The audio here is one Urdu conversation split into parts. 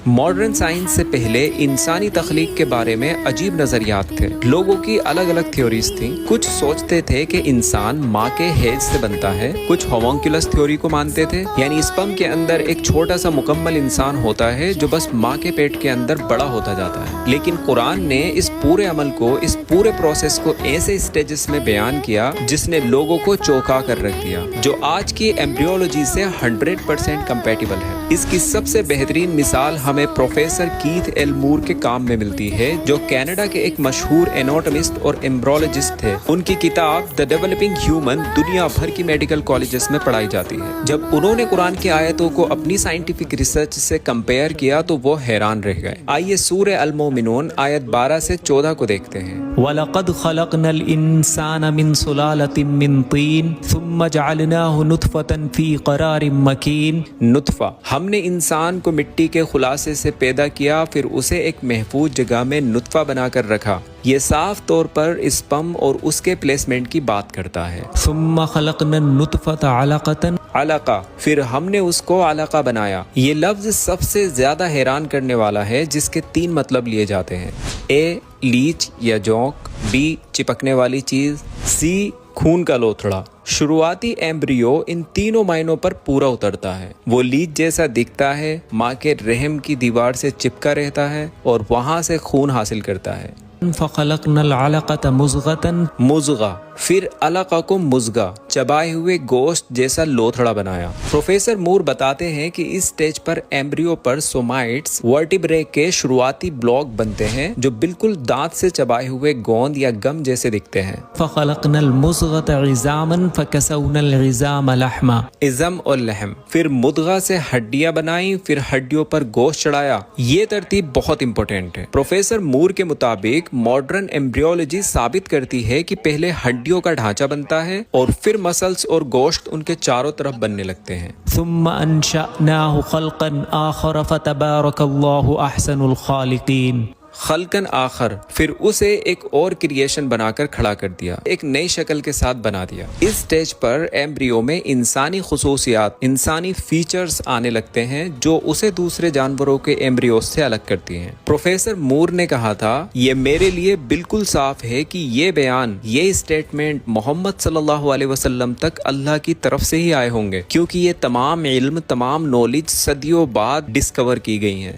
ماڈرن سائنس سے پہلے انسانی تخلیق کے بارے میں عجیب نظریات تھے. لوگوں کی الگ الگ تھیوریز تھیں. کچھ سوچتے تھے کہ انسان ماں کے ہیج سے بنتا ہے. کچھ ہومونکولس تھیوری کو مانتے تھے، یعنی اسپم کے اندر ایک چھوٹا سا مکمل انسان ہوتا ہے جو بس ماں کے پیٹ کے اندر بڑا ہوتا جاتا ہے. لیکن قرآن نے اس پورے عمل کو، اس پورے پروسیس کو ایسے اسٹیجز میں بیان کیا جس نے لوگوں کو چونکا کر رکھ دیا، جو آج کی ایمبریولوجی سے 100% کمپیٹیبل ہے. اس کی سب سے بہترین مثال ہمیں پروفیسر کیتھ ایل مور کے کام میں ملتی ہے، جو کینیڈا کے ایک مشہور ایناٹومسٹ اور ایمبریولوجسٹ تھے. ان کی کتاب دی ڈیولپنگ ہیومن دنیا بھر کی میڈیکل کالجز میں پڑھائی جاتی ہے. جب انہوں نے قرآن کی آیتوں کو اپنی سائنٹیفک ریسرچ سے کمپیئر کیا تو وہ حیران رہ گئے. آئیے سورہ المومنون آیت 12 سے 14 کو دیکھتے ہیں. وَلَقَدْ خَلَقْنَا الْإِنسَانَ مِنْ صُلَالَةٍ مِّن طِينٍ ثُمَّ جَعَلْنَاهُ نُطْفَةً فِي قَرَارٍ مَّكِينٍ. نطفہ، ہم نے انسان کو مٹی کے خلاصے سے پیدا کیا، پھر اسے ایک محفوظ جگہ میں نطفہ بنا کر رکھا. یہ صاف طور پر اسپم اور اس کے پلیسمنٹ کی بات کرتا ہے. ثُمَّ خَلَقْنَا النُّطْفَةَ عَلَقَةً. علقہ، پھر ہم نے اس کو علقہ بنایا. یہ لفظ سب سے زیادہ حیران کرنے والا ہے، جس کے 3 مطلب لیے جاتے ہیں. اے لیچ یا جونک، بی چپکنے والی چیز، سی خون کا لوتھڑا. شروعاتی ایمبریو ان تینوں معنوں پر پورا اترتا ہے. وہ لیچ جیسا دکھتا ہے، ماں کے رحم کی دیوار سے چپکا رہتا ہے اور وہاں سے خون حاصل کرتا ہے. فَخَلَقْنَا الْعَلَقَةَ مُضْغَةً. مضغہ، پھر علقہ کو مضغہ، چبائے ہوئے گوشت جیسا لوتھڑا بنایا. پروفیسر مور بتاتے ہیں کہ اس سٹیج پر ایمبریو پر سومائٹس ورٹیبرے کے شروعاتی بلاک بنتے ہیں، جو بالکل دانت سے چبائے ہوئے گوند یا گم جیسے دکھتے ہیں. فَخَلَقْنَا الْمُضْغَةَ عِظَامًا فَكَسَوْنَا الْعِظَامَ لَحْمًا. عظم اور لحم. پھر مضغہ سے ہڈیاں بنائیں، پھر ہڈیوں پر گوشت چڑھایا. یہ ترتیب بہت امپورٹنٹ ہے. پروفیسر مور کے مطابق ماڈرن ایمبریولوجی ثابت کرتی ہے کہ پہلے ہڈیوں کا ڈھانچہ بنتا ہے اور پھر مسلز اور گوشت ان کے چاروں طرف بننے لگتے ہیں. ثم انشأناه خلقا آخر فتبارك الله احسن الخالقین. خلقن آخر، پھر اسے ایک اور کریشن بنا کر کھڑا کر دیا، ایک نئی شکل کے ساتھ بنا دیا. اس سٹیج پر ایمبریو میں انسانی خصوصیات، انسانی فیچرز آنے لگتے ہیں جو اسے دوسرے جانوروں کے ایمبریوز سے الگ کرتی ہیں. پروفیسر مور نے کہا تھا، یہ میرے لیے بالکل صاف ہے کہ یہ بیان، یہ اسٹیٹمنٹ محمد صلی اللہ علیہ وسلم تک اللہ کی طرف سے ہی آئے ہوں گے، کیونکہ یہ تمام علم، تمام نالج صدیوں بعد ڈسکور کی گئی ہیں.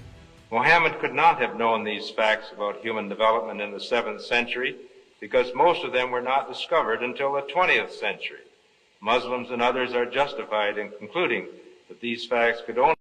Muhammad could not have known these facts about human development in the 7th century because most of them were not discovered until the 20th century. Muslims and others are justified in concluding that these facts could only